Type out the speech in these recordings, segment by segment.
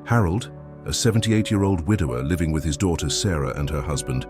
Harold, a 78-year-old widower living with his daughter Sarah and her husband,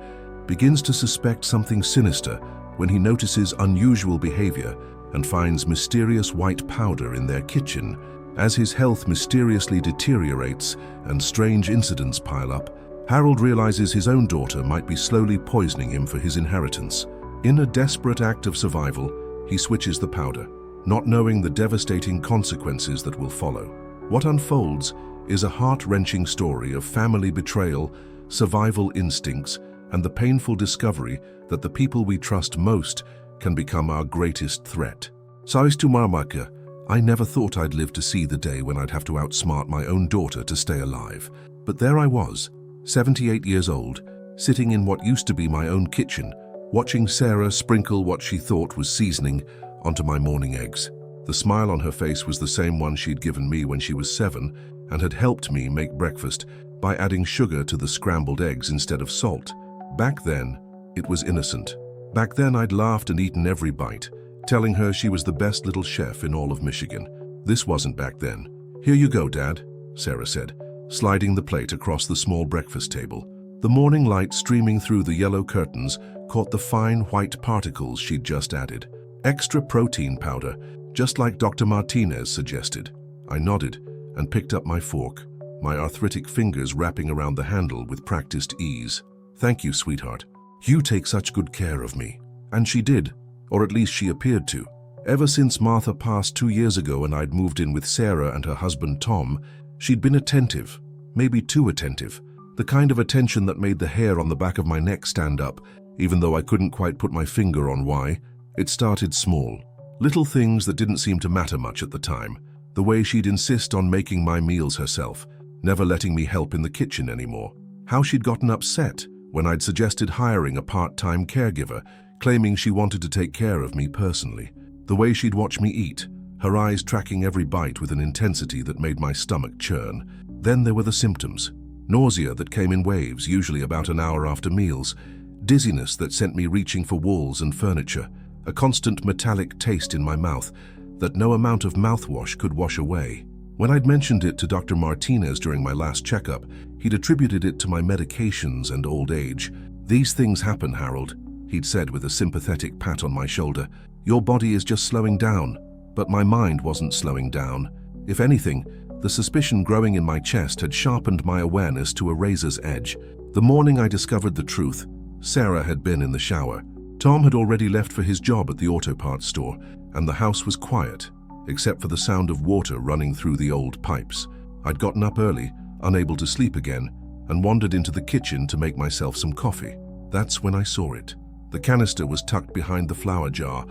begins to suspect something sinister when he notices unusual behavior and finds mysterious white powder in their kitchen. As his health mysteriously deteriorates and strange incidents pile up, Harold realizes his own daughter might be slowly poisoning him for his inheritance. In a desperate act of survival, he switches the powder, not knowing the devastating consequences that will follow. What unfolds is a heart-wrenching story of family betrayal, survival instincts, and the painful discovery that the people we trust most can become our greatest threat. Sais tu marmaka, I never thought I'd live to see the day when I'd have to outsmart my own daughter to stay alive. But there I was, 78 years old, sitting in what used to be my own kitchen, watching Sarah sprinkle what she thought was seasoning onto my morning eggs. The smile on her face was the same one she'd given me when she was 7 and had helped me make breakfast by adding sugar to the scrambled eggs instead of salt. Back then, it was innocent. Back then I'd laughed and eaten every bite, telling her she was the best little chef in all of Michigan. This wasn't back then. "Here you go, Dad," Sarah said, sliding the plate across the small breakfast table. The morning light streaming through the yellow curtains caught the fine white particles she'd just added. "Extra protein powder, just like Dr. Martinez suggested." I nodded and picked up my fork, my arthritic fingers wrapping around the handle with practiced ease. "Thank you, sweetheart. You take such good care of me." And she did, or at least she appeared to. Ever since Martha passed 2 years ago and I'd moved in with Sarah and her husband Tom, she'd been attentive, maybe too attentive. The kind of attention that made the hair on the back of my neck stand up, even though I couldn't quite put my finger on why. It started small. Little things that didn't seem to matter much at the time. The way she'd insist on making my meals herself, never letting me help in the kitchen anymore. How she'd gotten upset when I'd suggested hiring a part-time caregiver, claiming she wanted to take care of me personally. The way she'd watch me eat, her eyes tracking every bite with an intensity that made my stomach churn. Then there were the symptoms. Nausea that came in waves, usually about an hour after meals. Dizziness that sent me reaching for walls and furniture. A constant metallic taste in my mouth that no amount of mouthwash could wash away. When I'd mentioned it to Dr. Martinez during my last checkup, he'd attributed it to my medications and old age. "These things happen, Harold," he'd said with a sympathetic pat on my shoulder. "Your body is just slowing down." But my mind wasn't slowing down. If anything, the suspicion growing in my chest had sharpened my awareness to a razor's edge. The morning I discovered the truth, Sarah had been in the shower. Tom had already left for his job at the auto parts store, and the house was quiet, except for the sound of water running through the old pipes. I'd gotten up early, unable to sleep again, and wandered into the kitchen to make myself some coffee. That's when I saw it. The canister was tucked behind the flour jar,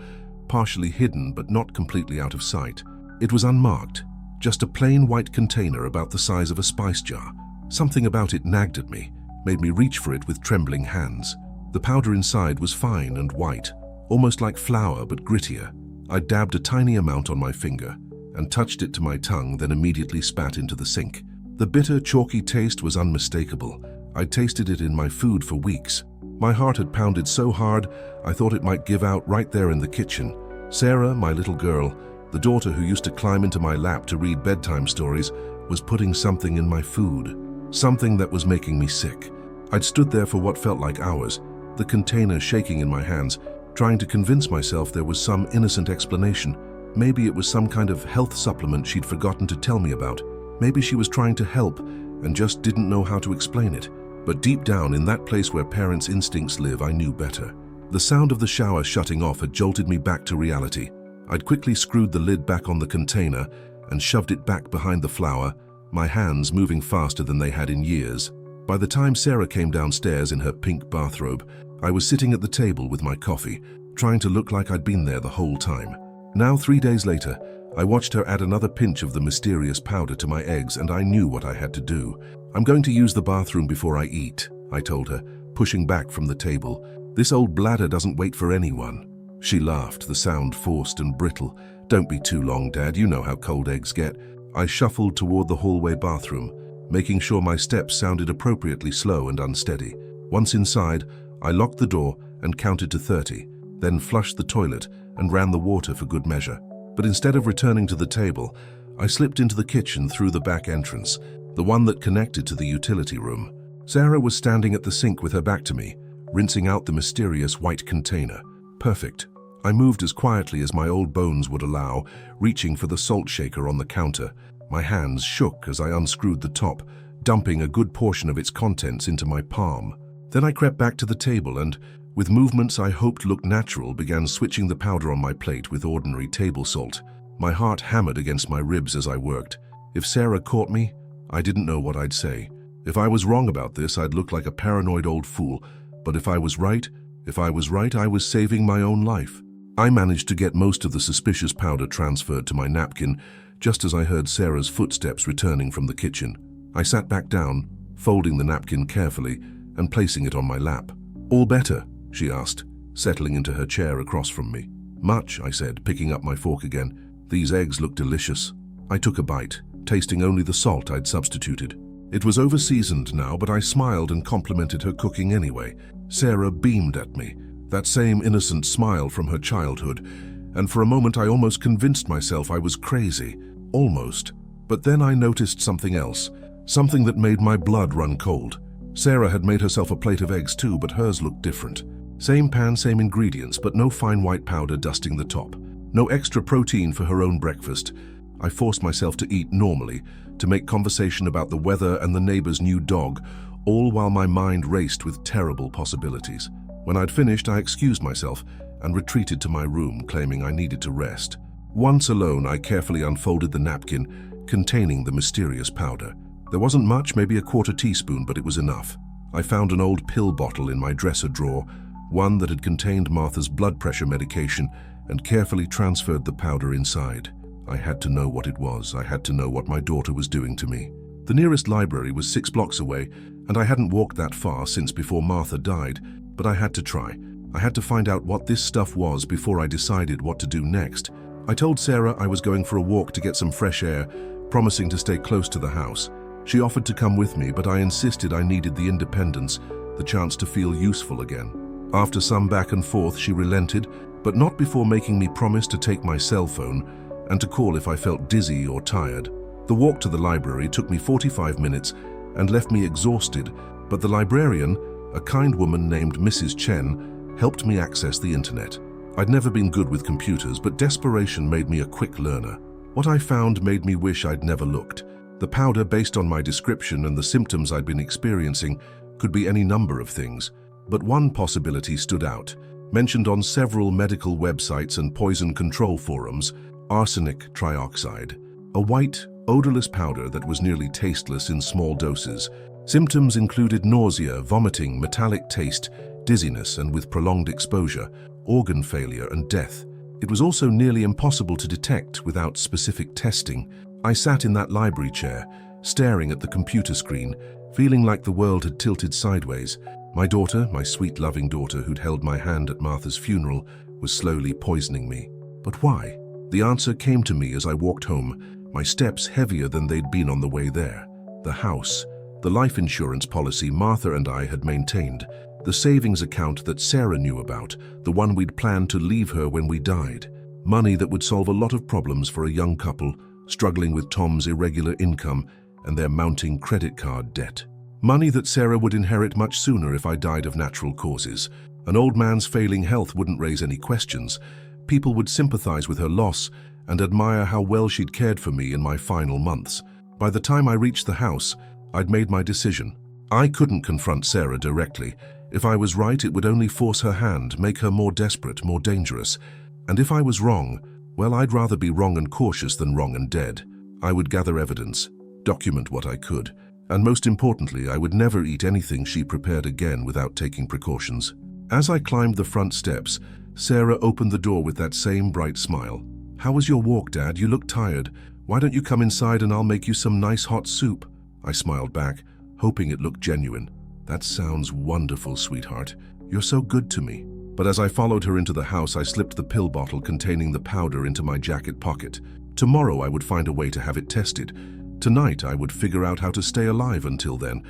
partially hidden but not completely out of sight. It was unmarked, just a plain white container about the size of a spice jar. Something about it nagged at me, made me reach for it with trembling hands. The powder inside was fine and white, almost like flour but grittier. I dabbed a tiny amount on my finger and touched it to my tongue, then immediately spat into the sink. The bitter, chalky taste was unmistakable. I'd tasted it in my food for weeks. My heart had pounded so hard, I thought it might give out right there in the kitchen. Sarah, my little girl, the daughter who used to climb into my lap to read bedtime stories, was putting something in my food. Something that was making me sick. I'd stood there for what felt like hours, the container shaking in my hands, trying to convince myself there was some innocent explanation. Maybe it was some kind of health supplement she'd forgotten to tell me about. Maybe she was trying to help and just didn't know how to explain it. But deep down in that place where parents' instincts live, I knew better. The sound of the shower shutting off had jolted me back to reality. I'd quickly screwed the lid back on the container and shoved it back behind the flour, my hands moving faster than they had in years. By the time Sarah came downstairs in her pink bathrobe, I was sitting at the table with my coffee, trying to look like I'd been there the whole time. Now, 3 days later, I watched her add another pinch of the mysterious powder to my eggs, and I knew what I had to do. "I'm going to use the bathroom before I eat," I told her, pushing back from the table. "This old bladder doesn't wait for anyone." She laughed, the sound forced and brittle. "Don't be too long, Dad. You know how cold eggs get." I shuffled toward the hallway bathroom, making sure my steps sounded appropriately slow and unsteady. Once inside, I locked the door and counted to 30, then flushed the toilet and ran the water for good measure. But instead of returning to the table, I slipped into the kitchen through the back entrance, the one that connected to the utility room. Sarah was standing at the sink with her back to me, rinsing out the mysterious white container. Perfect. I moved as quietly as my old bones would allow, reaching for the salt shaker on the counter. My hands shook as I unscrewed the top, dumping a good portion of its contents into my palm. Then I crept back to the table and, with movements I hoped looked natural, began switching the powder on my plate with ordinary table salt. My heart hammered against my ribs as I worked. If Sarah caught me, I didn't know what I'd say. If I was wrong about this, I'd look like a paranoid old fool. But if I was right, I was saving my own life. I managed to get most of the suspicious powder transferred to my napkin, just as I heard Sarah's footsteps returning from the kitchen. I sat back down, folding the napkin carefully and placing it on my lap. "All better?" she asked, settling into her chair across from me. "Much," I said, picking up my fork again. "These eggs look delicious." I took a bite, tasting only the salt I'd substituted. It was over-seasoned now, but I smiled and complimented her cooking anyway. Sarah beamed at me, that same innocent smile from her childhood, and for a moment I almost convinced myself I was crazy. Almost. But then I noticed something else, something that made my blood run cold. Sarah had made herself a plate of eggs too, but hers looked different. Same pan, same ingredients, but no fine white powder dusting the top. No extra protein for her own breakfast. I forced myself to eat normally, to make conversation about the weather and the neighbor's new dog, all while my mind raced with terrible possibilities. When I'd finished, I excused myself and retreated to my room, claiming I needed to rest. Once alone, I carefully unfolded the napkin containing the mysterious powder. There wasn't much, maybe a quarter teaspoon, but it was enough. I found an old pill bottle in my dresser drawer, one that had contained Martha's blood pressure medication, and carefully transferred the powder inside. I had to know what it was. I had to know what my daughter was doing to me. The nearest library was 6 blocks away, and I hadn't walked that far since before Martha died, but I had to try. I had to find out what this stuff was before I decided what to do next. I told Sarah I was going for a walk to get some fresh air, promising to stay close to the house. She offered to come with me, but I insisted I needed the independence, the chance to feel useful again. After some back and forth, she relented, but not before making me promise to take my cell phone and to call if I felt dizzy or tired. The walk to the library took me 45 minutes and left me exhausted, but the librarian, a kind woman named Mrs. Chen, helped me access the internet. I'd never been good with computers, but desperation made me a quick learner. What I found made me wish I'd never looked. The powder, based on my description and the symptoms I'd been experiencing, could be any number of things. But one possibility stood out, mentioned on several medical websites and poison control forums: arsenic trioxide, a white, odorless powder that was nearly tasteless in small doses. Symptoms included nausea, vomiting, metallic taste, dizziness, and with prolonged exposure, organ failure and death. It was also nearly impossible to detect without specific testing. I sat in that library chair, staring at the computer screen, feeling like the world had tilted sideways. My daughter, my sweet loving daughter who'd held my hand at Martha's funeral, was slowly poisoning me. But why? The answer came to me as I walked home, my steps heavier than they'd been on the way there. The house, the life insurance policy Martha and I had maintained, the savings account that Sarah knew about, the one we'd planned to leave her when we died. Money that would solve a lot of problems for a young couple struggling with Tom's irregular income and their mounting credit card debt. Money that Sarah would inherit much sooner if I died of natural causes. An old man's failing health wouldn't raise any questions. People would sympathize with her loss and admire how well she'd cared for me in my final months. By the time I reached the house, I'd made my decision. I couldn't confront Sarah directly. If I was right, it would only force her hand, make her more desperate, more dangerous. And if I was wrong, well, I'd rather be wrong and cautious than wrong and dead. I would gather evidence, document what I could, and most importantly, I would never eat anything she prepared again without taking precautions. As I climbed the front steps, Sarah opened the door with that same bright smile. "How was your walk, Dad? You look tired. Why don't you come inside and I'll make you some nice hot soup?" I smiled back, hoping it looked genuine. "That sounds wonderful, sweetheart. You're so good to me." But as I followed her into the house, I slipped the pill bottle containing the powder into my jacket pocket. Tomorrow I would find a way to have it tested. Tonight I would figure out how to stay alive until then,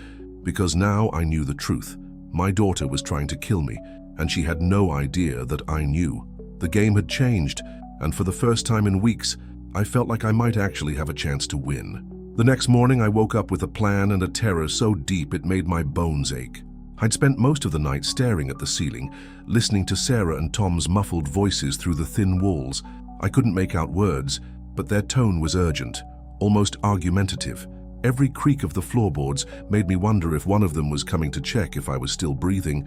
because now I knew the truth. My daughter was trying to kill me, and she had no idea that I knew. The game had changed, and for the first time in weeks, I felt like I might actually have a chance to win. The next morning, I woke up with a plan and a terror so deep it made my bones ache. I'd spent most of the night staring at the ceiling, listening to Sarah and Tom's muffled voices through the thin walls. I couldn't make out words, but their tone was urgent, almost argumentative. Every creak of the floorboards made me wonder if one of them was coming to check if I was still breathing.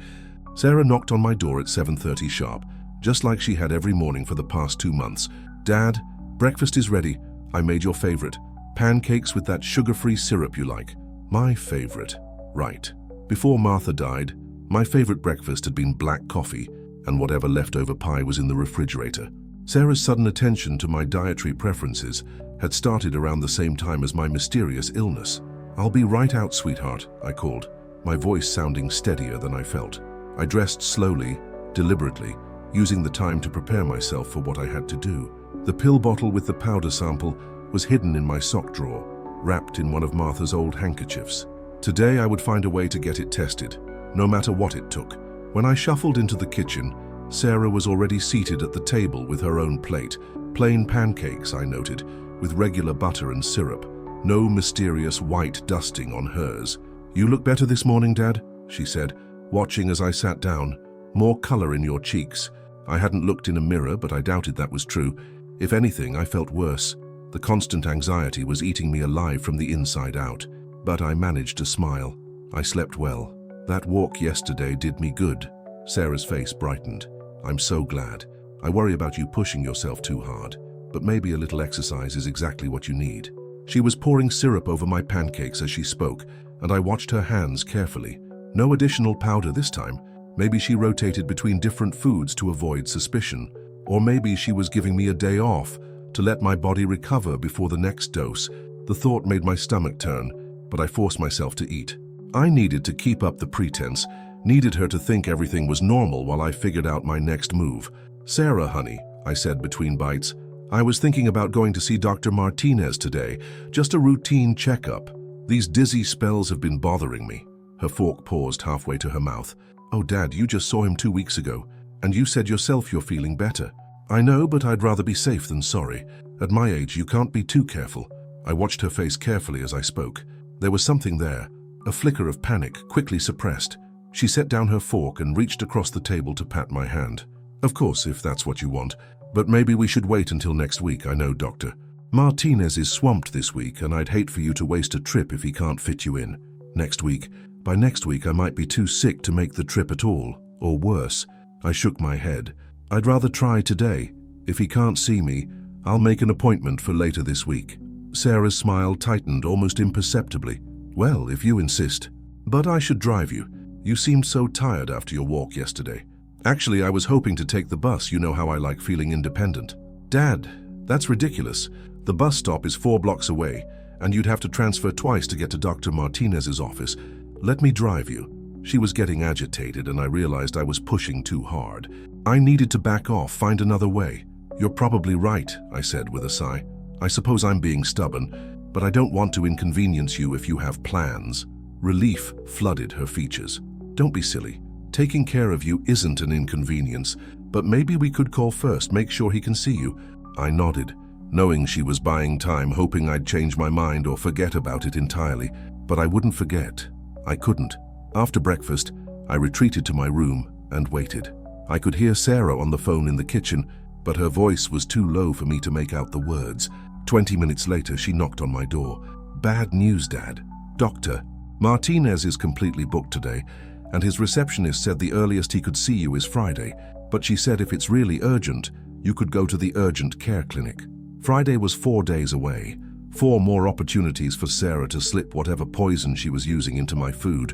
Sarah knocked on my door at 7:30 sharp, just like she had every morning for the past 2 months. "Dad, breakfast is ready. I made your favorite. Pancakes with that sugar-free syrup you like." My favorite. Right. Before Martha died, my favorite breakfast had been black coffee, and whatever leftover pie was in the refrigerator. Sarah's sudden attention to my dietary preferences had started around the same time as my mysterious illness. "I'll be right out, sweetheart," I called, my voice sounding steadier than I felt. I dressed slowly, deliberately, using the time to prepare myself for what I had to do. The pill bottle with the powder sample was hidden in my sock drawer, wrapped in one of Martha's old handkerchiefs. Today I would find a way to get it tested, no matter what it took. When I shuffled into the kitchen, Sarah was already seated at the table with her own plate. Plain pancakes, I noted, with regular butter and syrup. No mysterious white dusting on hers. "You look better this morning, Dad," she said, watching as I sat down. "More color in your cheeks." I hadn't looked in a mirror, but I doubted that was true. If anything, I felt worse. The constant anxiety was eating me alive from the inside out. But I managed to smile. I slept well. "That walk yesterday did me good." Sarah's face brightened. "I'm so glad. I worry about you pushing yourself too hard, but maybe a little exercise is exactly what you need." She was pouring syrup over my pancakes as she spoke, and I watched her hands carefully. No additional powder this time. Maybe she rotated between different foods to avoid suspicion. Or maybe she was giving me a day off to let my body recover before the next dose. The thought made my stomach turn, but I forced myself to eat. I needed to keep up the pretense, needed her to think everything was normal while I figured out my next move. "Sarah, honey," I said between bites, "I was thinking about going to see Dr. Martinez today, just a routine checkup. These dizzy spells have been bothering me." Her fork paused halfway to her mouth. "Oh, Dad, you just saw him 2 weeks ago, and you said yourself you're feeling better." "I know, but I'd rather be safe than sorry. At my age, you can't be too careful." I watched her face carefully as I spoke. There was something there, a flicker of panic, quickly suppressed. She set down her fork and reached across the table to pat my hand. "Of course, if that's what you want, but maybe we should wait until next week, I know, Doctor. Martinez is swamped this week, and I'd hate for you to waste a trip if he can't fit you in. Next week? By next week, I might be too sick to make the trip at all, or worse." I shook my head. "I'd rather try today. If he can't see me, I'll make an appointment for later this week." Sarah's smile tightened almost imperceptibly. "Well, if you insist. But I should drive you. You seemed so tired after your walk yesterday." "Actually, I was hoping to take the bus. You know how I like feeling independent." "Dad, that's ridiculous. The bus stop is 4 blocks away, and you'd have to transfer twice to get to Dr. Martinez's office. Let me drive you." She was getting agitated, and I realized I was pushing too hard. I needed to back off, find another way. "You're probably right," I said with a sigh. "I suppose I'm being stubborn, but I don't want to inconvenience you if you have plans." Relief flooded her features. "Don't be silly. Taking care of you isn't an inconvenience, but maybe we could call first, make sure he can see you." I nodded, knowing she was buying time, hoping I'd change my mind or forget about it entirely. But I wouldn't forget. I couldn't. After breakfast, I retreated to my room and waited. I could hear Sarah on the phone in the kitchen, but her voice was too low for me to make out the words. 20 minutes later, she knocked on my door. "Bad news, Dad. Doctor, Martinez is completely booked today, and his receptionist said the earliest he could see you is Friday, but she said if it's really urgent, you could go to the urgent care clinic." Friday was 4 days away. 4 more opportunities for Sarah to slip whatever poison she was using into my food.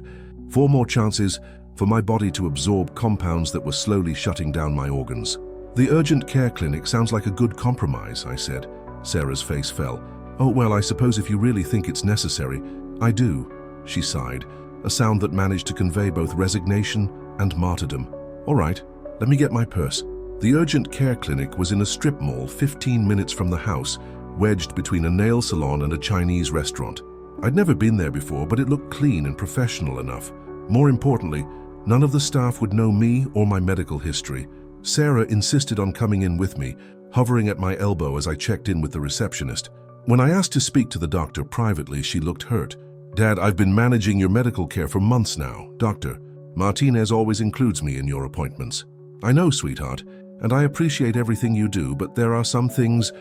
4 more chances for my body to absorb compounds that were slowly shutting down my organs. "The urgent care clinic sounds like a good compromise," I said. Sarah's face fell. "Oh, well, I suppose if you really think it's necessary." "I do," she sighed, a sound that managed to convey both resignation and martyrdom. "All right, let me get my purse." The urgent care clinic was in a strip mall 15 minutes from the house, wedged between a nail salon and a Chinese restaurant. I'd never been there before, but it looked clean and professional enough. More importantly, none of the staff would know me or my medical history. Sarah insisted on coming in with me, hovering at my elbow as I checked in with the receptionist. When I asked to speak to the doctor privately, she looked hurt. "Dad, I've been managing your medical care for months now. Doctor, Martinez always includes me in your appointments." "I know, sweetheart, and I appreciate everything you do, but there are some things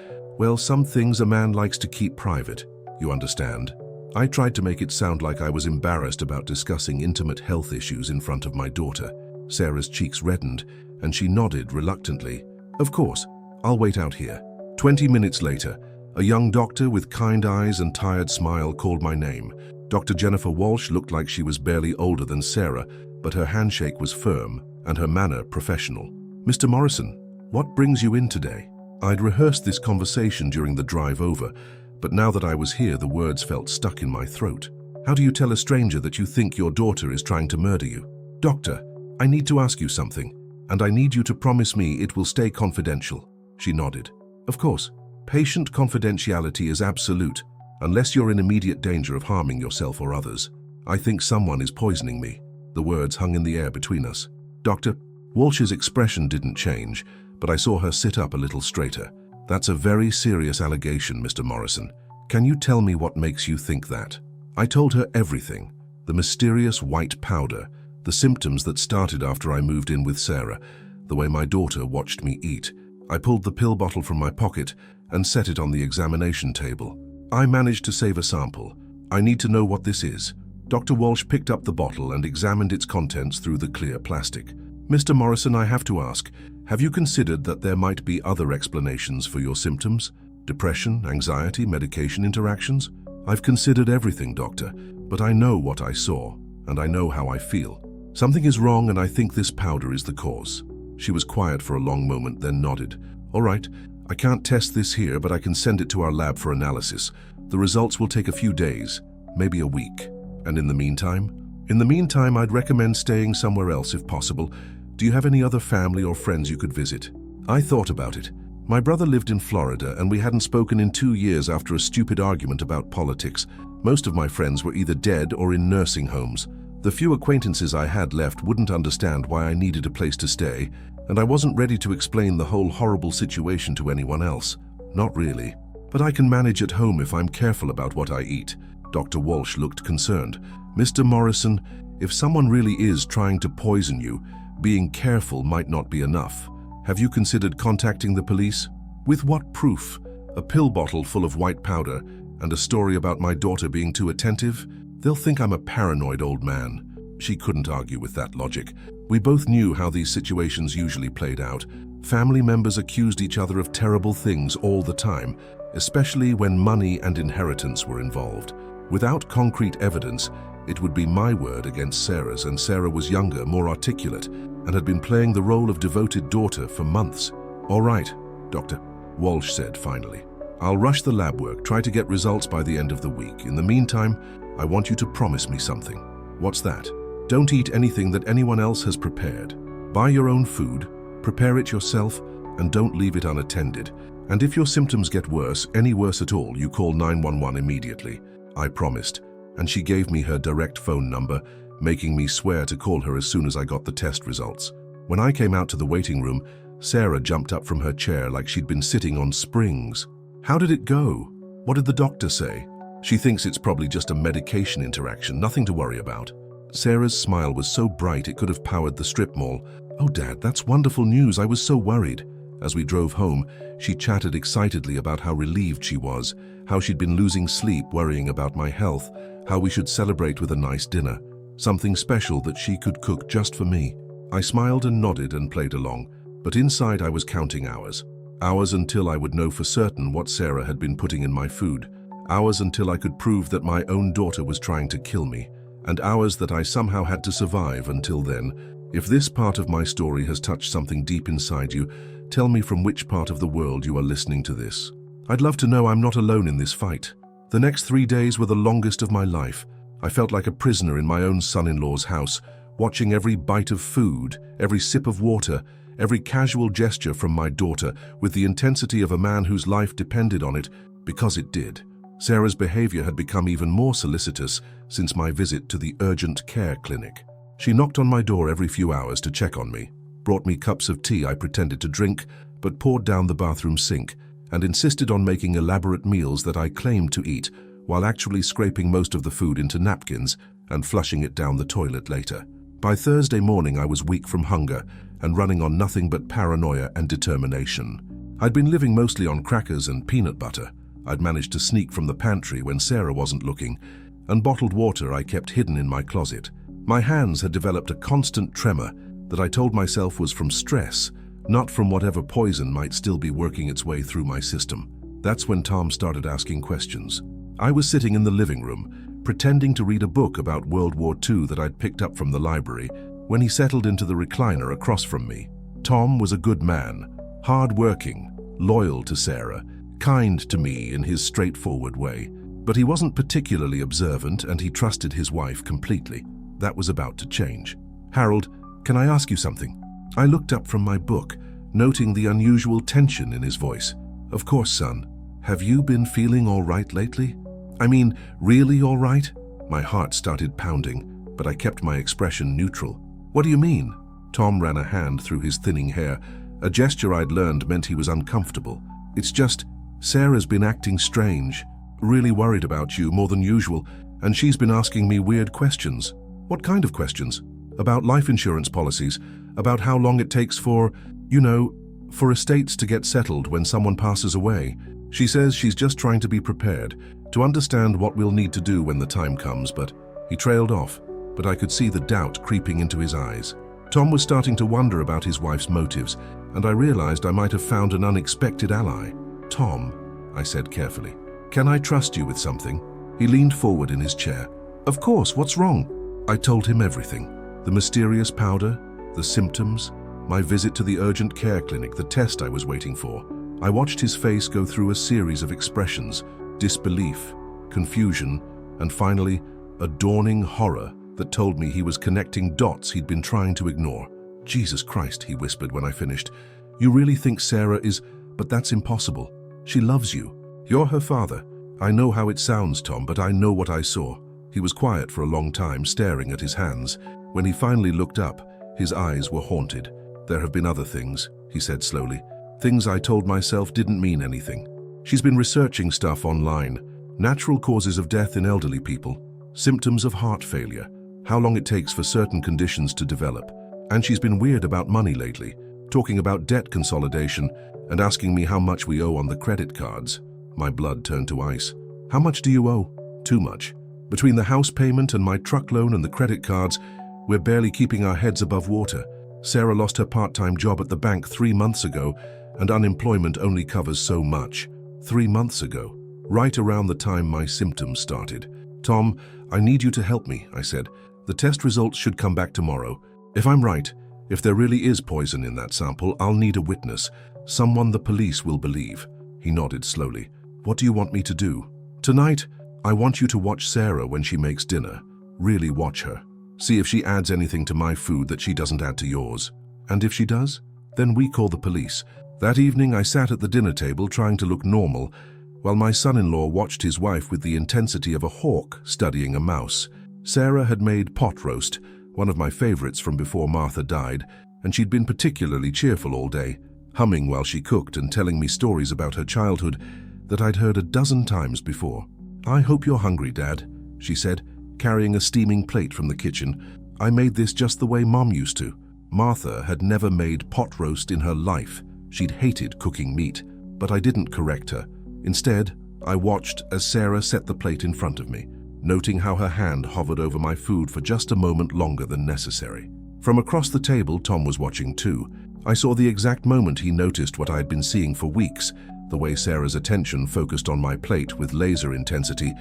a man likes to keep private. You understand?" I tried to make it sound like I was embarrassed about discussing intimate health issues in front of my daughter. Sarah's cheeks reddened, and she nodded reluctantly. "Of course, I'll wait out here." 20 minutes later, a young doctor with kind eyes and tired smile called my name. Dr. Jennifer Walsh looked like she was barely older than Sarah, but her handshake was firm and her manner professional. "Mr. Morrison, what brings you in today?" I'd rehearsed this conversation during the drive over, but now that I was here, the words felt stuck in my throat. "How do you tell a stranger that you think your daughter is trying to murder you?" "Doctor, I need to ask you something, and I need you to promise me it will stay confidential." She nodded. "Of course. Patient confidentiality is absolute, unless you're in immediate danger of harming yourself or others. I think someone is poisoning me." The words hung in the air between us. "Doctor," Walsh's expression didn't change, but I saw her sit up a little straighter. "That's a very serious allegation, Mr. Morrison. Can you tell me what makes you think that?" I told her everything. The mysterious white powder, the symptoms that started after I moved in with Sarah, the way my daughter watched me eat. I pulled the pill bottle from my pocket and set it on the examination table. "I managed to save a sample. I need to know what this is." Dr. Walsh picked up the bottle and examined its contents through the clear plastic. "Mr. Morrison, I have to ask, have you considered that there might be other explanations for your symptoms? Depression, anxiety, medication interactions?" "I've considered everything, doctor, but I know what I saw, and I know how I feel. Something is wrong, and I think this powder is the cause." She was quiet for a long moment, then nodded. "All right, I can't test this here, but I can send it to our lab for analysis. The results will take a few days, maybe a week. And in the meantime?" "In the meantime, I'd recommend staying somewhere else if possible. Do you have any other family or friends you could visit?" I thought about it. My brother lived in Florida, and we hadn't spoken in 2 years after a stupid argument about politics. Most of my friends were either dead or in nursing homes. The few acquaintances I had left wouldn't understand why I needed a place to stay, and I wasn't ready to explain the whole horrible situation to anyone else. Not really. "But I can manage at home if I'm careful about what I eat." Dr. Walsh looked concerned. "Mr. Morrison, if someone really is trying to poison you, being careful might not be enough. Have you considered contacting the police?" "With what proof? A pill bottle full of white powder and a story about my daughter being too attentive? They'll think I'm a paranoid old man." She couldn't argue with that logic. We both knew how these situations usually played out. Family members accused each other of terrible things all the time, especially when money and inheritance were involved. Without concrete evidence, it would be my word against Sarah's, and Sarah was younger, more articulate, and had been playing the role of devoted daughter for months. "All right, Doctor," Walsh said finally. "I'll rush the lab work, try to get results by the end of the week. In the meantime, I want you to promise me something." "What's that?" "Don't eat anything that anyone else has prepared. Buy your own food, prepare it yourself, and don't leave it unattended. And if your symptoms get worse, any worse at all, you call 911 immediately." I promised, and she gave me her direct phone number, making me swear to call her as soon as I got the test results. When I came out to the waiting room, Sarah jumped up from her chair like she'd been sitting on springs. "How did it go? What did the doctor say?" "She thinks it's probably just a medication interaction, nothing to worry about." Sarah's smile was so bright it could have powered the strip mall. "Oh, Dad, that's wonderful news. I was so worried." As we drove home, she chatted excitedly about how relieved she was, how she'd been losing sleep worrying about my health, how we should celebrate with a nice dinner, something special that she could cook just for me. I smiled and nodded and played along, but inside I was counting hours. Hours until I would know for certain what Sarah had been putting in my food. Hours until I could prove that my own daughter was trying to kill me. And hours that I somehow had to survive until then. If this part of my story has touched something deep inside you, tell me from which part of the world you are listening to this. I'd love to know I'm not alone in this fight. The next 3 days were the longest of my life. I felt like a prisoner in my own son-in-law's house, watching every bite of food, every sip of water, every casual gesture from my daughter with the intensity of a man whose life depended on it, because it did. Sarah's behavior had become even more solicitous since my visit to the urgent care clinic. She knocked on my door every few hours to check on me, brought me cups of tea I pretended to drink, but poured down the bathroom sink and insisted on making elaborate meals that I claimed to eat while actually scraping most of the food into napkins and flushing it down the toilet later. By Thursday morning, I was weak from hunger and running on nothing but paranoia and determination. I'd been living mostly on crackers and peanut butter. I'd managed to sneak from the pantry when Sarah wasn't looking, and bottled water I kept hidden in my closet. My hands had developed a constant tremor that I told myself was from stress, not from whatever poison might still be working its way through my system. That's when Tom started asking questions. I was sitting in the living room, pretending to read a book about World War II that I'd picked up from the library, when he settled into the recliner across from me. Tom was a good man, hard-working, loyal to Sarah, kind to me in his straightforward way. But he wasn't particularly observant, and he trusted his wife completely. That was about to change. "Harold, can I ask you something?" I looked up from my book, noting the unusual tension in his voice. "Of course, son. Have you been feeling all right lately? I mean, really all right?" My heart started pounding, but I kept my expression neutral. "What do you mean?" Tom ran a hand through his thinning hair, a gesture I'd learned meant he was uncomfortable. "It's just, Sarah's been acting strange, really worried about you more than usual, and she's been asking me weird questions." "What kind of questions?" "About life insurance policies, about how long it takes for, for estates to get settled when someone passes away. She says she's just trying to be prepared, to understand what we'll need to do when the time comes," but he trailed off, but I could see the doubt creeping into his eyes. Tom was starting to wonder about his wife's motives, and I realized I might have found an unexpected ally. "Tom," I said carefully, "can I trust you with something?" He leaned forward in his chair. "Of course, what's wrong?" I told him everything. The mysterious powder, the symptoms, my visit to the urgent care clinic, the test I was waiting for. I watched his face go through a series of expressions: disbelief, confusion, and finally, a dawning horror that told me he was connecting dots he'd been trying to ignore. "Jesus Christ," he whispered when I finished. "You really think Sarah is... But that's impossible. She loves you. You're her father. I know how it sounds, Tom, but I know what I saw." He was quiet for a long time, staring at his hands. When he finally looked up, his eyes were haunted. "There have been other things," he said slowly. "Things I told myself didn't mean anything. She's been researching stuff online. Natural causes of death in elderly people, symptoms of heart failure, how long it takes for certain conditions to develop. And she's been weird about money lately, talking about debt consolidation and asking me how much we owe on the credit cards." My blood turned to ice. "How much do you owe?" "Too much. Between the house payment and my truck loan and the credit cards, we're barely keeping our heads above water. Sarah lost her part-time job at the bank 3 months ago, and unemployment only covers so much." 3 months ago, right around the time my symptoms started. "Tom, I need you to help me," I said. "The test results should come back tomorrow. If I'm right, if there really is poison in that sample, I'll need a witness, someone the police will believe." He nodded slowly. "What do you want me to do?" "Tonight, I want you to watch Sarah when she makes dinner. Really watch her. See if she adds anything to my food that she doesn't add to yours. And if she does, then we call the police." That evening, I sat at the dinner table trying to look normal, while my son-in-law watched his wife with the intensity of a hawk studying a mouse. Sarah had made pot roast, one of my favorites from before Martha died, and she'd been particularly cheerful all day, humming while she cooked and telling me stories about her childhood that I'd heard a dozen times before. "I hope you're hungry, Dad," she said, carrying a steaming plate from the kitchen. "I made this just the way Mom used to." Martha had never made pot roast in her life. She'd hated cooking meat, but I didn't correct her. Instead, I watched as Sarah set the plate in front of me, noting how her hand hovered over my food for just a moment longer than necessary. From across the table, Tom was watching too. I saw the exact moment he noticed what I had been seeing for weeks, the way Sarah's attention focused on my plate with laser intensity,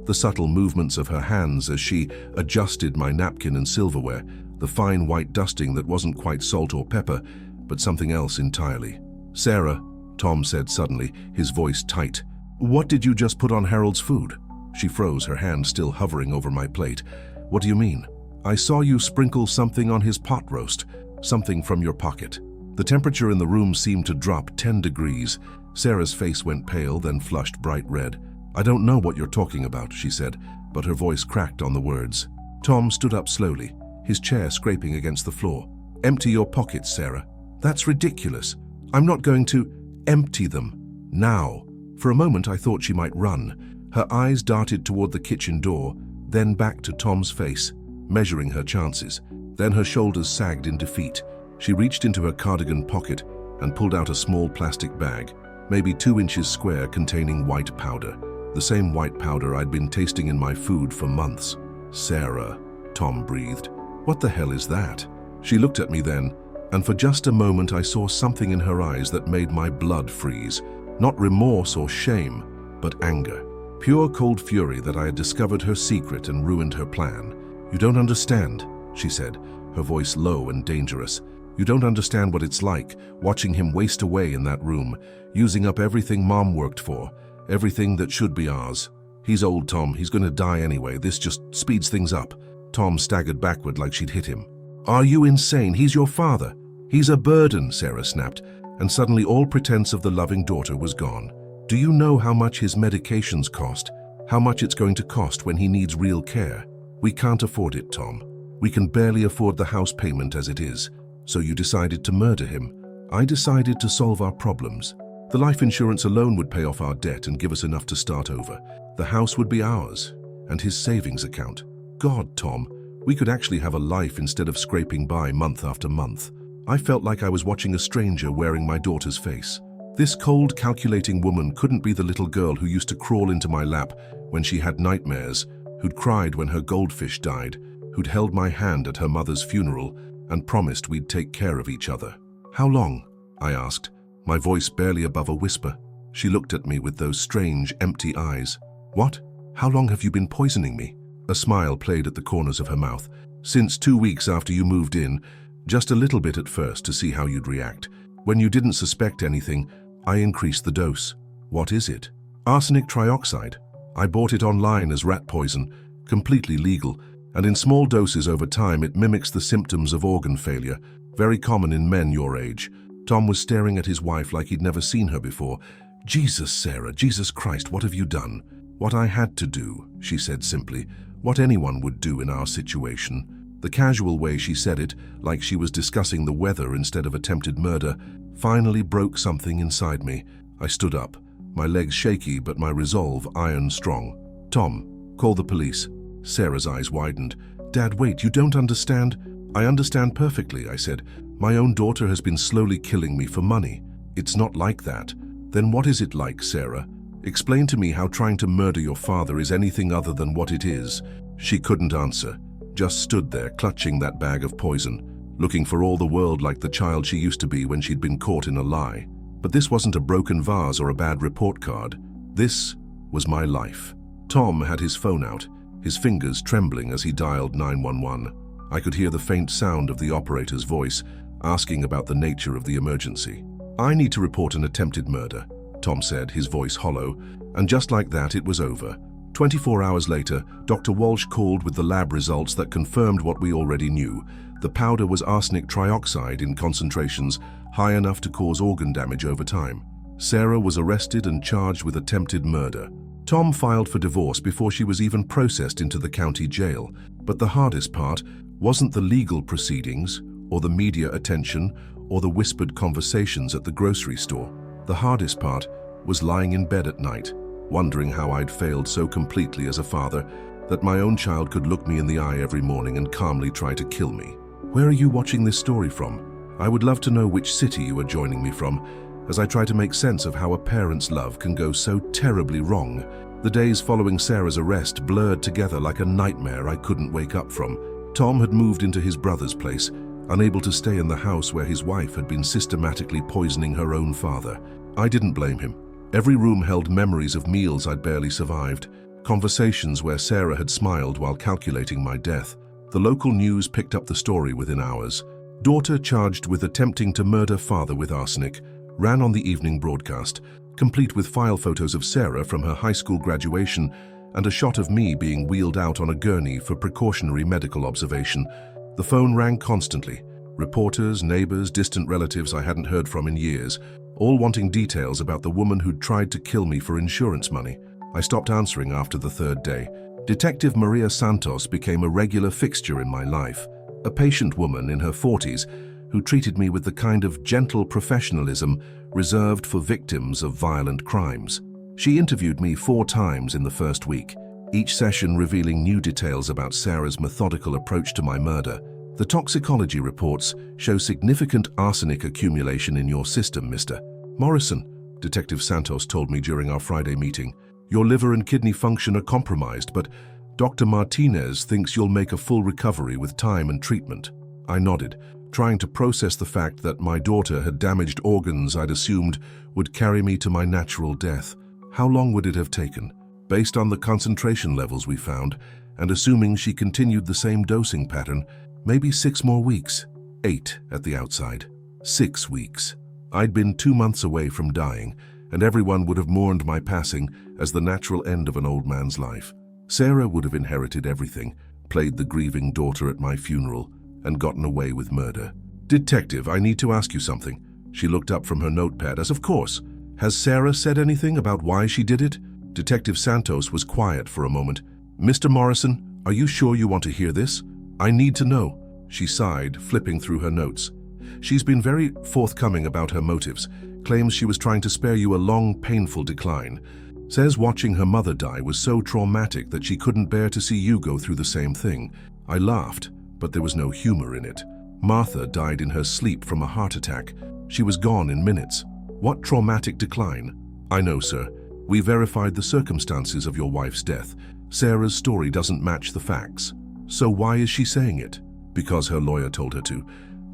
the subtle movements of her hands as she adjusted my napkin and silverware, the fine white dusting that wasn't quite salt or pepper, but something else entirely. "Sarah," Tom said suddenly, his voice tight, "what did you just put on Harold's food?" She froze, her hand still hovering over my plate. "What do you mean?" "I saw you sprinkle something on his pot roast, something from your pocket." The temperature in the room seemed to drop 10 degrees. Sarah's face went pale, then flushed bright red. "I don't know what you're talking about," she said, but her voice cracked on the words. Tom stood up slowly, his chair scraping against the floor. "Empty your pockets, Sarah." "That's ridiculous. I'm not going to empty them now. For a moment I thought she might run. Her eyes darted toward the kitchen door, then back to Tom's face, measuring her chances. Then her shoulders sagged in defeat. She reached into her cardigan pocket and pulled out a small plastic bag, maybe 2 inches square, containing white powder. The same white powder I'd been tasting in my food for months. "Sarah," Tom breathed. "What the hell is that?" She looked at me then, and for just a moment I saw something in her eyes that made my blood freeze. Not remorse or shame, but anger. Pure cold fury that I had discovered her secret and ruined her plan. "You don't understand," she said, her voice low and dangerous. "You don't understand what it's like, watching him waste away in that room, using up everything Mom worked for, everything that should be ours. He's old, Tom. He's going to die anyway. This just speeds things up." Tom staggered backward like she'd hit him. "Are you insane? He's your father. He's a burden," Sarah snapped, and suddenly all pretense of the loving daughter was gone. "Do you know how much his medications cost? How much it's going to cost when he needs real care? We can't afford it, Tom. We can barely afford the house payment as it is. So you decided to murder him. I decided to solve our problems. The life insurance alone would pay off our debt and give us enough to start over. The house would be ours, and his savings account. God, Tom, we could actually have a life instead of scraping by month after month." I felt like I was watching a stranger wearing my daughter's face. This cold, calculating woman couldn't be the little girl who used to crawl into my lap when she had nightmares, who'd cried when her goldfish died, who'd held my hand at her mother's funeral and promised we'd take care of each other. "How long?" I asked, my voice barely above a whisper. She looked at me with those strange, empty eyes. "What? How long have you been poisoning me?" A smile played at the corners of her mouth. "Since 2 weeks after you moved in. Just a little bit at first to see how you'd react. When you didn't suspect anything, I increased the dose." "What is it?" "Arsenic trioxide. I bought it online as rat poison, completely legal, and in small doses over time it mimics the symptoms of organ failure, very common in men your age." Tom was staring at his wife like he'd never seen her before. "Jesus, Sarah, Jesus Christ, what have you done?" "What I had to do," she said simply. "What anyone would do in our situation." The casual way she said it, like she was discussing the weather instead of attempted murder, finally broke something inside me. I stood up, my legs shaky but my resolve iron strong. "Tom, call the police." Sarah's eyes widened. "Dad, wait, you don't understand." "I understand perfectly," I said. "My own daughter has been slowly killing me for money. It's not like that." "Then what is it like, Sarah? Explain to me how trying to murder your father is anything other than what it is." She couldn't answer, just stood there clutching that bag of poison, looking for all the world like the child she used to be when she'd been caught in a lie. But this wasn't a broken vase or a bad report card. This was my life. Tom had his phone out, his fingers trembling as he dialed 911. I could hear the faint sound of the operator's voice, asking about the nature of the emergency. "I need to report an attempted murder," Tom said, his voice hollow, and just like that it was over. 24 hours later, Dr. Walsh called with the lab results that confirmed what we already knew. The powder was arsenic trioxide in concentrations high enough to cause organ damage over time. Sarah was arrested and charged with attempted murder. Tom filed for divorce before she was even processed into the county jail. But the hardest part wasn't the legal proceedings, or the media attention, or the whispered conversations at the grocery store. The hardest part was lying in bed at night, wondering how I'd failed so completely as a father that my own child could look me in the eye every morning and calmly try to kill me. "Where are you watching this story from? I would love to know which city you are joining me from, as I try to make sense of how a parent's love can go so terribly wrong." The days following Sarah's arrest blurred together like a nightmare I couldn't wake up from. Tom had moved into his brother's place, unable to stay in the house where his wife had been systematically poisoning her own father. I didn't blame him. Every room held memories of meals I'd barely survived, conversations where Sarah had smiled while calculating my death. The local news picked up the story within hours. "Daughter charged with attempting to murder father with arsenic," ran on the evening broadcast, complete with file photos of Sarah from her high school graduation and a shot of me being wheeled out on a gurney for precautionary medical observation. The phone rang constantly. Reporters, neighbors, distant relatives I hadn't heard from in years, all wanting details about the woman who'd tried to kill me for insurance money. I stopped answering after the third day. Detective Maria Santos became a regular fixture in my life, a patient woman in her 40s who treated me with the kind of gentle professionalism reserved for victims of violent crimes. She interviewed me 4 times in the first week, each session revealing new details about Sarah's methodical approach to my murder. The toxicology reports show significant arsenic accumulation in your system, Mr. Morrison, Detective Santos told me during our Friday meeting. Your liver and kidney function are compromised, but Dr. Martinez thinks you'll make a full recovery with time and treatment. I nodded, trying to process the fact that my daughter had damaged organs I'd assumed would carry me to my natural death. How long would it have taken? Based on the concentration levels we found, and assuming she continued the same dosing pattern, maybe 6 more weeks. 8 at the outside. 6 weeks. I'd been 2 months away from dying, and everyone would have mourned my passing as the natural end of an old man's life. Sarah would have inherited everything, played the grieving daughter at my funeral, and gotten away with murder. Detective, I need to ask you something. She looked up from her notepad as, of course. Has Sarah said anything about why she did it? Detective Santos was quiet for a moment. Mr. Morrison, are you sure you want to hear this? I need to know. She sighed, flipping through her notes. She's been very forthcoming about her motives, claims she was trying to spare you a long, painful decline. Says watching her mother die was so traumatic that she couldn't bear to see you go through the same thing. I laughed, but there was no humor in it. Martha died in her sleep from a heart attack. She was gone in minutes. What traumatic decline? I know, sir. We verified the circumstances of your wife's death. Sarah's story doesn't match the facts. So why is she saying it? Because her lawyer told her to.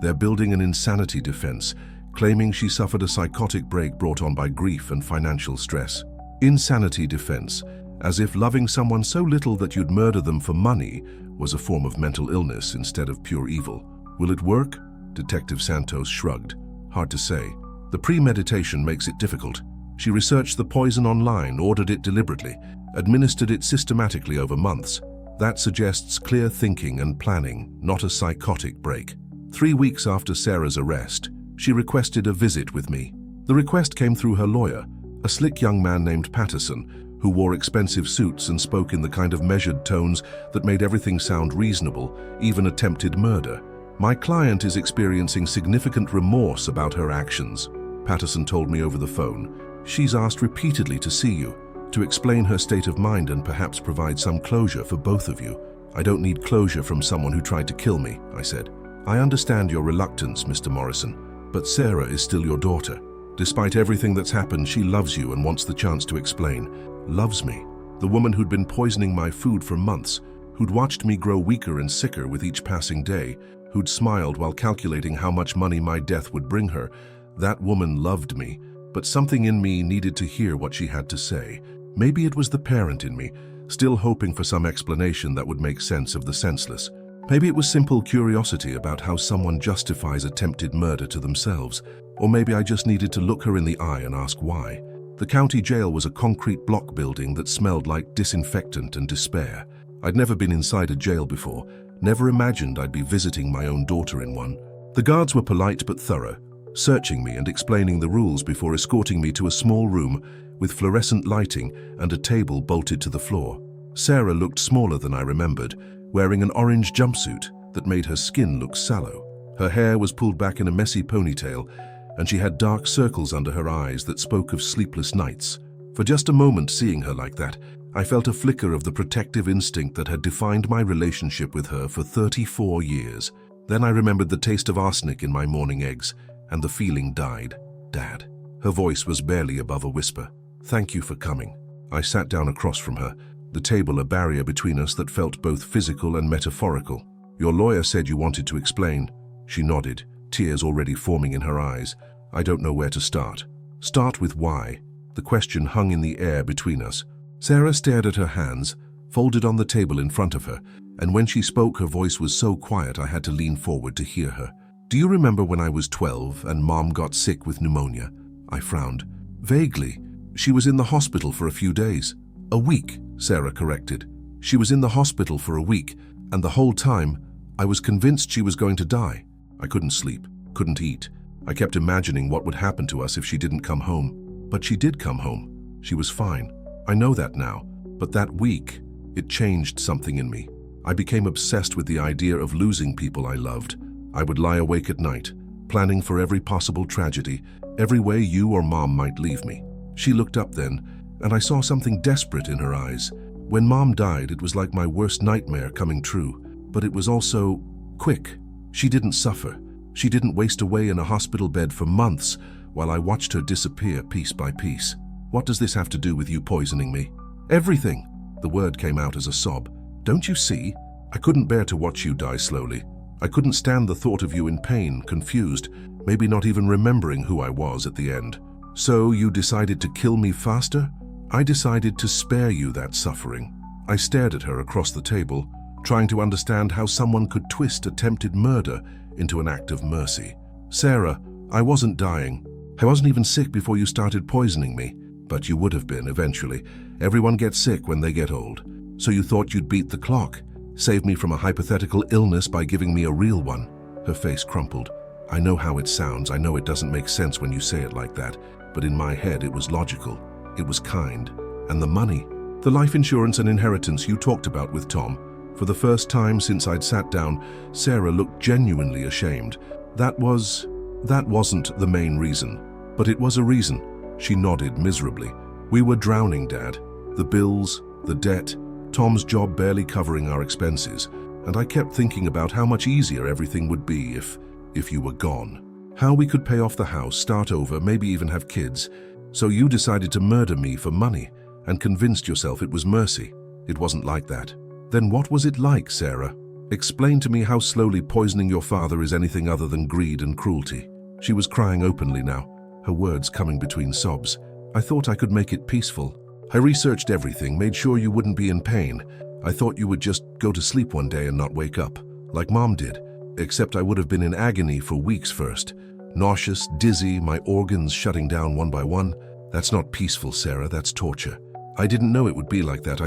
They're building an insanity defense, claiming she suffered a psychotic break brought on by grief and financial stress. Insanity defense, as if loving someone so little that you'd murder them for money was a form of mental illness instead of pure evil. Will it work? Detective Santos shrugged. Hard to say. The premeditation makes it difficult. She researched the poison online, ordered it deliberately, administered it systematically over months. That suggests clear thinking and planning, not a psychotic break. 3 weeks after Sarah's arrest, she requested a visit with me. The request came through her lawyer, a slick young man named Patterson, who wore expensive suits and spoke in the kind of measured tones that made everything sound reasonable, even attempted murder. My client is experiencing significant remorse about her actions, Patterson told me over the phone. She's asked repeatedly to see you, to explain her state of mind and perhaps provide some closure for both of you. I don't need closure from someone who tried to kill me, I said. I understand your reluctance, Mr. Morrison, but Sarah is still your daughter. Despite everything that's happened, she loves you and wants the chance to explain. Loves me. The woman who'd been poisoning my food for months, who'd watched me grow weaker and sicker with each passing day, who'd smiled while calculating how much money my death would bring her. That woman loved me, but something in me needed to hear what she had to say. Maybe it was the parent in me, still hoping for some explanation that would make sense of the senseless. Maybe it was simple curiosity about how someone justifies attempted murder to themselves. Or maybe I just needed to look her in the eye and ask why. The county jail was a concrete block building that smelled like disinfectant and despair. I'd never been inside a jail before, never imagined I'd be visiting my own daughter in one. The guards were polite but thorough, searching me and explaining the rules before escorting me to a small room with fluorescent lighting and a table bolted to the floor. Sarah looked smaller than I remembered, wearing an orange jumpsuit that made her skin look sallow. Her hair was pulled back in a messy ponytail, and she had dark circles under her eyes that spoke of sleepless nights. For just a moment, seeing her like that, I felt a flicker of the protective instinct that had defined my relationship with her for 34 years. Then I remembered the taste of arsenic in my morning eggs, and the feeling died. Dad. Her voice was barely above a whisper. Thank you for coming. I sat down across from her, the table a barrier between us that felt both physical and metaphorical. Your lawyer said you wanted to explain. She nodded, tears already forming in her eyes. I don't know where to start. Start with why. The question hung in the air between us. Sarah stared at her hands, folded on the table in front of her, and when she spoke, her voice was so quiet I had to lean forward to hear her. Do you remember when I was 12 and Mom got sick with pneumonia? I frowned. Vaguely. She was in the hospital for a few days. A week, Sarah corrected. She was in the hospital for a week, and the whole time, I was convinced she was going to die. I couldn't sleep, couldn't eat. I kept imagining what would happen to us if she didn't come home. But she did come home. She was fine. I know that now. But that week, it changed something in me. I became obsessed with the idea of losing people I loved. I would lie awake at night, planning for every possible tragedy, every way you or Mom might leave me. She looked up then, and I saw something desperate in her eyes. When Mom died, it was like my worst nightmare coming true, but it was also quick. She didn't suffer. She didn't waste away in a hospital bed for months while I watched her disappear piece by piece. What does this have to do with you poisoning me? Everything. The word came out as a sob. Don't you see? I couldn't bear to watch you die slowly. I couldn't stand the thought of you in pain, confused, maybe not even remembering who I was at the end. So you decided to kill me faster? I decided to spare you that suffering. I stared at her across the table, trying to understand how someone could twist attempted murder into an act of mercy. Sarah, I wasn't dying. I wasn't even sick before you started poisoning me, but you would have been eventually. Everyone gets sick when they get old. So you thought you'd beat the clock, save me from a hypothetical illness by giving me a real one. Her face crumpled. I know how it sounds. I know it doesn't make sense when you say it like that, but in my head it was logical. It was kind. And the money, the life insurance and inheritance you talked about with Tom. For the first time since I'd sat down, Sarah looked genuinely ashamed. That wasn't the main reason, but it was a reason. She nodded miserably. We were drowning, Dad. The bills, the debt, Tom's job barely covering our expenses, and I kept thinking about how much easier everything would be if you were gone. How we could pay off the house, start over, maybe even have kids. So you decided to murder me for money and convinced yourself it was mercy. It wasn't like that. Then what was it like, Sarah? Explain to me how slowly poisoning your father is anything other than greed and cruelty. She was crying openly now, her words coming between sobs. I thought I could make it peaceful. I researched everything, made sure you wouldn't be in pain. I thought you would just go to sleep one day and not wake up, like Mom did. Except I would have been in agony for weeks first. Nauseous, dizzy, my organs shutting down one by one. That's not peaceful, Sarah, that's torture. I didn't know it would be like that.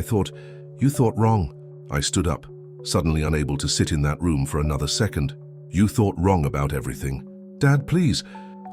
You thought wrong. I stood up, suddenly unable to sit in that room for another second. You thought wrong about everything. Dad, please.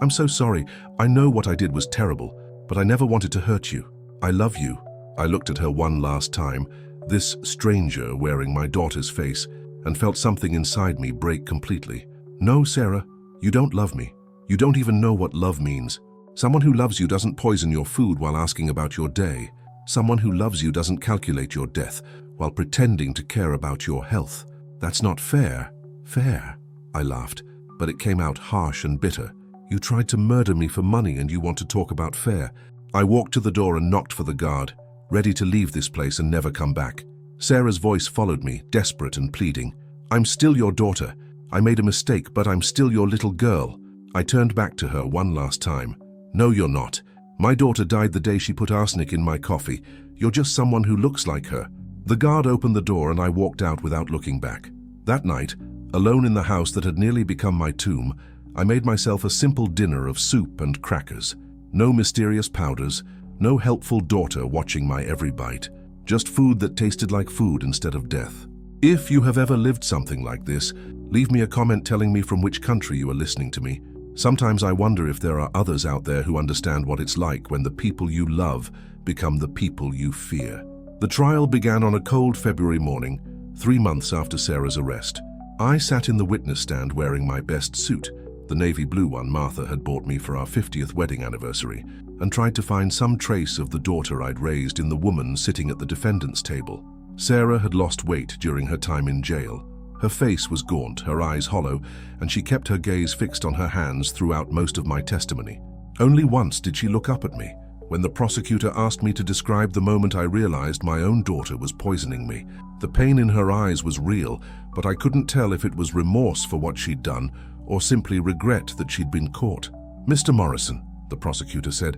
I'm so sorry. I know what I did was terrible, but I never wanted to hurt you. I love you. I looked at her one last time, this stranger wearing my daughter's face, and felt something inside me break completely. No, Sarah, you don't love me. You don't even know what love means. Someone who loves you doesn't poison your food while asking about your day. Someone who loves you doesn't calculate your death while pretending to care about your health. That's not fair. Fair. I laughed, but it came out harsh and bitter. You tried to murder me for money and you want to talk about fair. I walked to the door and knocked for the guard, ready to leave this place and never come back. Sarah's voice followed me, desperate and pleading. I'm still your daughter. I made a mistake, but I'm still your little girl. I turned back to her one last time. No, you're not. My daughter died the day she put arsenic in my coffee. You're just someone who looks like her. The guard opened the door and I walked out without looking back. That night, alone in the house that had nearly become my tomb, I made myself a simple dinner of soup and crackers. No mysterious powders, no helpful daughter watching my every bite. Just food that tasted like food instead of death. If you have ever lived something like this, leave me a comment telling me from which country you are listening to me. Sometimes I wonder if there are others out there who understand what it's like when the people you love become the people you fear. The trial began on a cold February morning, 3 months after Sarah's arrest. I sat in the witness stand wearing my best suit, the navy blue one Martha had bought me for our 50th wedding anniversary, and tried to find some trace of the daughter I'd raised in the woman sitting at the defendant's table. Sarah had lost weight during her time in jail. Her face was gaunt, her eyes hollow, and she kept her gaze fixed on her hands throughout most of my testimony. Only once did she look up at me, when the prosecutor asked me to describe the moment I realized my own daughter was poisoning me. The pain in her eyes was real, but I couldn't tell if it was remorse for what she'd done or simply regret that she'd been caught. Mr. Morrison, the prosecutor said,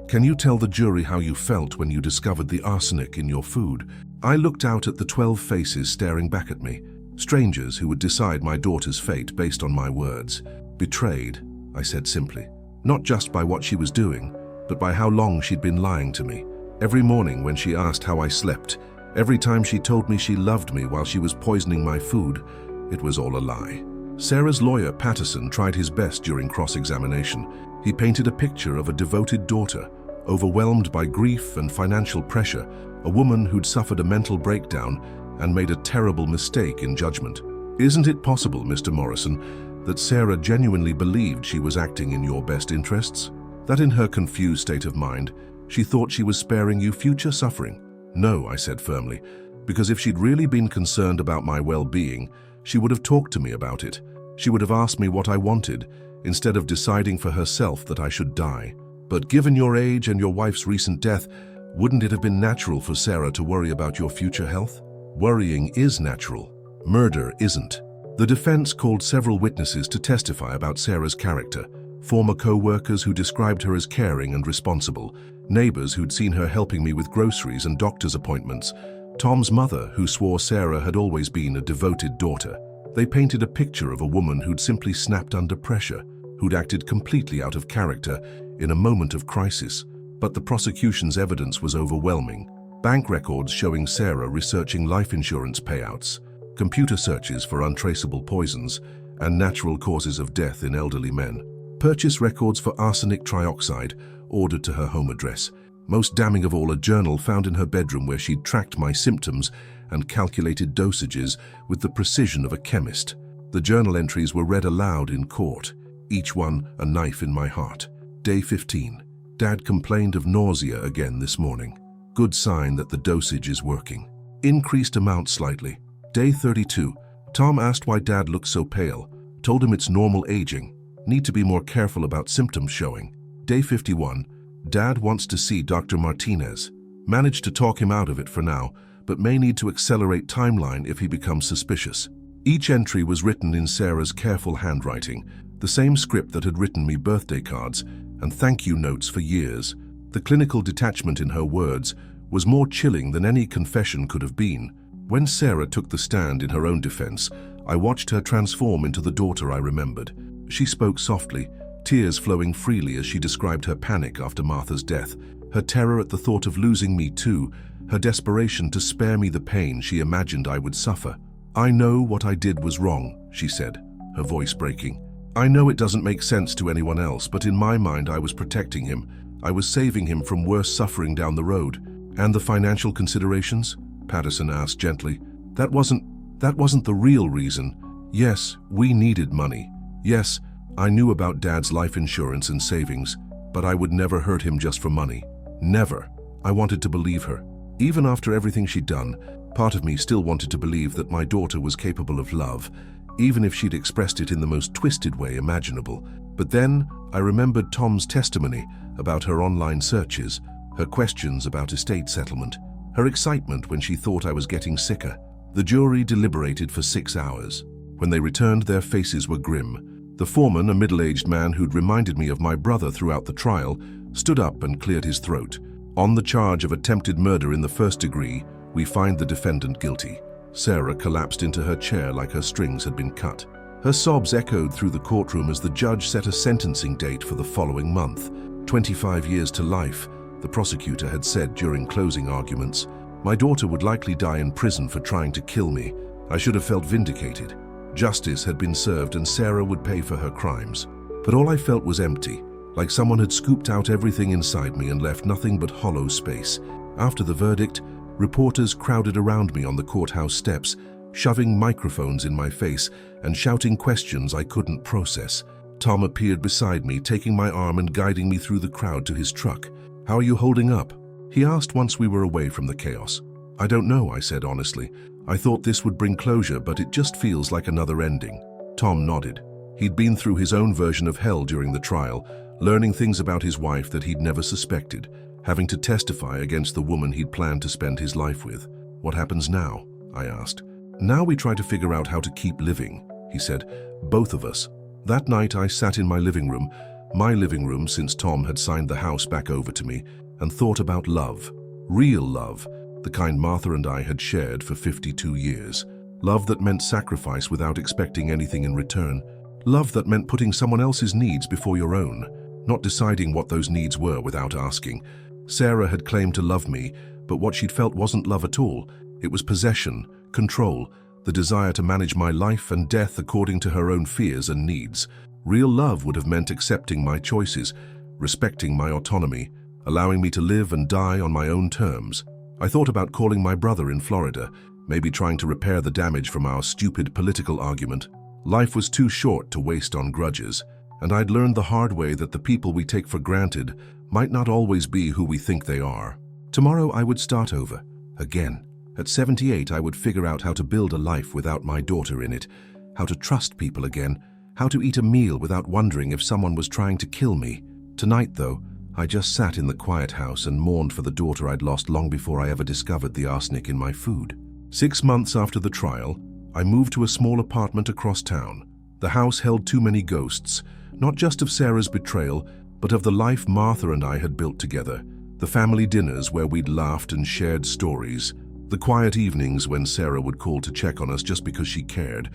can you tell the jury how you felt when you discovered the arsenic in your food? I looked out at the 12 faces staring back at me, strangers who would decide my daughter's fate based on my words. Betrayed, I said simply, not just by what she was doing, but by how long she'd been lying to me. Every morning when she asked how I slept, every time she told me she loved me while she was poisoning my food, it was all a lie. Sarah's lawyer, Patterson, tried his best during cross-examination. He painted a picture of a devoted daughter, overwhelmed by grief and financial pressure, a woman who'd suffered a mental breakdown and made a terrible mistake in judgment. Isn't it possible, Mr. Morrison, That Sarah genuinely believed she was acting in your best interests? That in her confused state of mind, she thought she was sparing you future suffering? No, I said firmly, because if she'd really been concerned about my well-being, she would have talked to me about it. She would have asked me what I wanted, instead of deciding for herself that I should die. But given your age and your wife's recent death, wouldn't it have been natural for Sarah to worry about your future health? Worrying is natural. Murder isn't. The defense called several witnesses to testify about Sarah's character. Former co-workers who described her as caring and responsible, neighbors who'd seen her helping me with groceries and doctor's appointments, Tom's mother who swore Sarah had always been a devoted daughter. They painted a picture of a woman who'd simply snapped under pressure, who'd acted completely out of character in a moment of crisis. But the prosecution's evidence was overwhelming. Bank records showing Sarah researching life insurance payouts, computer searches for untraceable poisons, and natural causes of death in elderly men. Purchase records for arsenic trioxide ordered to her home address. Most damning of all, a journal found in her bedroom where she'd tracked my symptoms and calculated dosages with the precision of a chemist. The journal entries were read aloud in court, each one a knife in my heart. Day 15. Dad complained of nausea again this morning. Good sign that the dosage is working. Increased amount slightly. Day 32. Tom asked why Dad looked so pale. Told him it's normal aging. Need to be more careful about symptoms showing. Day 51. Dad wants to see Dr. Martinez. Managed to talk him out of it for now, but may need to accelerate timeline if he becomes suspicious. Each entry was written in Sarah's careful handwriting, the same script that had written me birthday cards and thank you notes for years. The clinical detachment in her words was more chilling than any confession could have been. When Sarah took the stand in her own defense, I watched her transform into the daughter I remembered. She spoke softly, tears flowing freely as she described her panic after Martha's death, her terror at the thought of losing me too, her desperation to spare me the pain she imagined I would suffer. "I know what I did was wrong," she said, her voice breaking. "I know it doesn't make sense to anyone else, but in my mind I was protecting him. I was saving him from worse suffering down the road." "And the financial considerations?" Patterson asked gently. That wasn't the real reason. Yes, we needed money. Yes, I knew about Dad's life insurance and savings, but I would never hurt him just for money. Never." I wanted to believe her. Even after everything she'd done, part of me still wanted to believe that my daughter was capable of love, even if she'd expressed it in the most twisted way imaginable. But then I remembered Tom's testimony about her online searches, her questions about estate settlement, her excitement when she thought I was getting sicker. The jury deliberated for 6 hours. When they returned, their faces were grim. The foreman, a middle-aged man who'd reminded me of my brother throughout the trial, stood up and cleared his throat. "On the charge of attempted murder in the first degree, we find the defendant guilty." Sarah collapsed into her chair like her strings had been cut. Her sobs echoed through the courtroom as the judge set a sentencing date for the following month. 25 years to life, the prosecutor had said during closing arguments. My daughter would likely die in prison for trying to kill me. I should have felt vindicated. Justice had been served and Sarah would pay for her crimes. But all I felt was empty, like someone had scooped out everything inside me and left nothing but hollow space. After the verdict, reporters crowded around me on the courthouse steps, shoving microphones in my face and shouting questions I couldn't process. Tom appeared beside me, taking my arm and guiding me through the crowd to his truck. "How are you holding up?" he asked once we were away from the chaos. "I don't know," I said honestly. "I thought this would bring closure, but it just feels like another ending." Tom nodded. He'd been through his own version of hell during the trial, learning things about his wife that he'd never suspected, having to testify against the woman he'd planned to spend his life with. "What happens now?" I asked. "Now we try to figure out how to keep living," he said. "Both of us." That night I sat in my living room since Tom had signed the house back over to me, and thought about love. Real love, the kind Martha and I had shared for 52 years. Love that meant sacrifice without expecting anything in return. Love that meant putting someone else's needs before your own, not deciding what those needs were without asking. Sarah had claimed to love me, but what she'd felt wasn't love at all. It was possession, control, the desire to manage my life and death according to her own fears and needs. Real love would have meant accepting my choices, respecting my autonomy, allowing me to live and die on my own terms. I thought about calling my brother in Florida, maybe trying to repair the damage from our stupid political argument. Life was too short to waste on grudges, and I'd learned the hard way that the people we take for granted might not always be who we think they are. Tomorrow I would start over, again. At 78, I would figure out how to build a life without my daughter in it, how to trust people again, how to eat a meal without wondering if someone was trying to kill me. Tonight, though, I just sat in the quiet house and mourned for the daughter I'd lost long before I ever discovered the arsenic in my food. 6 months after the trial, I moved to a small apartment across town. The house held too many ghosts, not just of Sarah's betrayal, but of the life Martha and I had built together. The family dinners where we'd laughed and shared stories. The quiet evenings when Sarah would call to check on us just because she cared.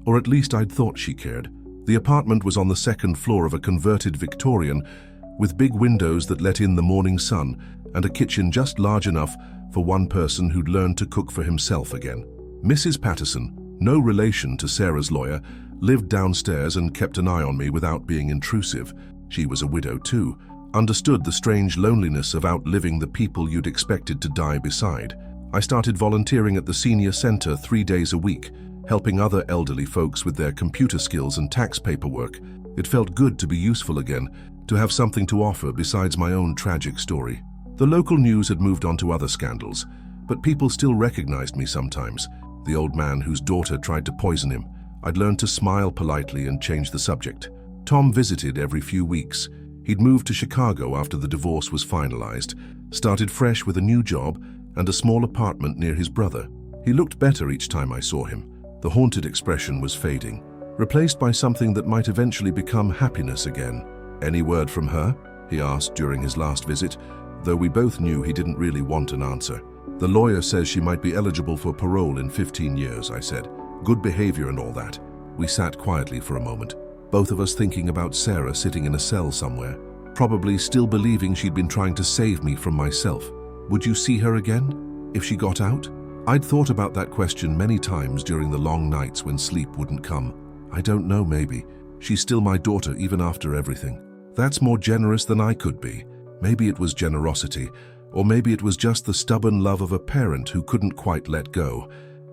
Or at least I'd thought she cared. The apartment was on the second floor of a converted Victorian, with big windows that let in the morning sun and a kitchen just large enough for one person who'd learned to cook for himself again. Mrs. Patterson, no relation to Sarah's lawyer, lived downstairs and kept an eye on me without being intrusive. She was a widow too, understood the strange loneliness of outliving the people you'd expected to die beside. I started volunteering at the senior center 3 days a week, helping other elderly folks with their computer skills and tax paperwork. It felt good to be useful again, to have something to offer besides my own tragic story. The local news had moved on to other scandals, but people still recognized me sometimes. The old man whose daughter tried to poison him. I'd learned to smile politely and change the subject. Tom visited every few weeks. He'd moved to Chicago after the divorce was finalized, started fresh with a new job and a small apartment near his brother. He looked better each time I saw him. The haunted expression was fading, replaced by something that might eventually become happiness again. "Any word from her?" he asked during his last visit, though we both knew he didn't really want an answer. "The lawyer says she might be eligible for parole in 15 years, I said. "Good behavior and all that." We sat quietly for a moment, both of us thinking about Sarah sitting in a cell somewhere, probably still believing she'd been trying to save me from myself. Would you see her again, if she got out? I'd thought about that question many times during the long nights when sleep wouldn't come. I don't know, maybe. She's still my daughter even after everything. That's more generous than I could be. Maybe it was generosity, or maybe it was just the stubborn love of a parent who couldn't quite let go.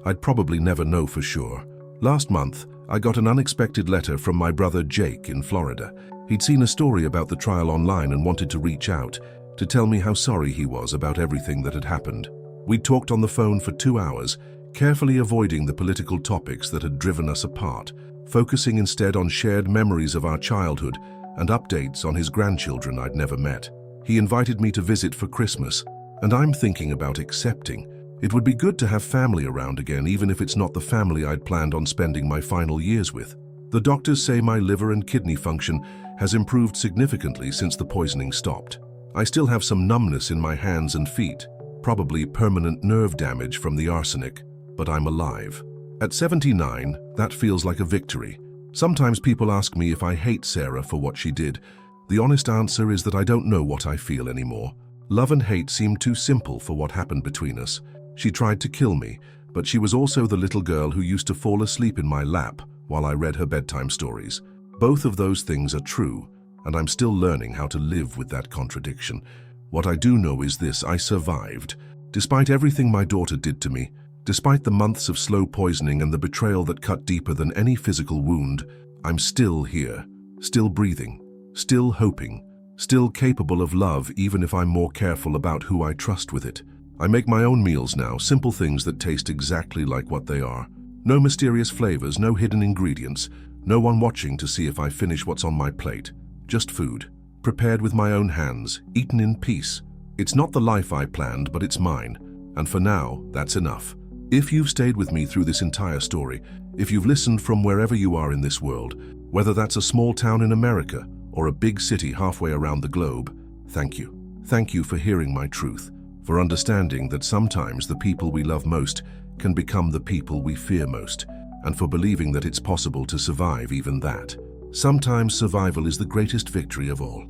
I'd probably never know for sure. Last month, I got an unexpected letter from my brother Jake in Florida. He'd seen a story about the trial online and wanted to reach out, to tell me how sorry he was about everything that had happened. We talked on the phone for 2 hours, carefully avoiding the political topics that had driven us apart, focusing instead on shared memories of our childhood and updates on his grandchildren I'd never met. He invited me to visit for Christmas, and I'm thinking about accepting. It would be good to have family around again, even if it's not the family I'd planned on spending my final years with. The doctors say my liver and kidney function has improved significantly since the poisoning stopped. I still have some numbness in my hands and feet, probably permanent nerve damage from the arsenic, but I'm alive. At 79, that feels like a victory. Sometimes people ask me if I hate Sarah for what she did. The honest answer is that I don't know what I feel anymore. Love and hate seem too simple for what happened between us. She tried to kill me, but she was also the little girl who used to fall asleep in my lap while I read her bedtime stories. Both of those things are true, and I'm still learning how to live with that contradiction. What I do know is this: I survived. Despite everything my daughter did to me, despite the months of slow poisoning and the betrayal that cut deeper than any physical wound, I'm still here, still breathing, still hoping, still capable of love, even if I'm more careful about who I trust with it. I make my own meals now, simple things that taste exactly like what they are. No mysterious flavors, no hidden ingredients, no one watching to see if I finish what's on my plate. Just food, prepared with my own hands, eaten in peace. It's not the life I planned, but it's mine. And for now, that's enough. If you've stayed with me through this entire story, if you've listened from wherever you are in this world, whether that's a small town in America or a big city halfway around the globe, thank you. Thank you for hearing my truth, for understanding that sometimes the people we love most can become the people we fear most, and for believing that it's possible to survive even that. Sometimes survival is the greatest victory of all.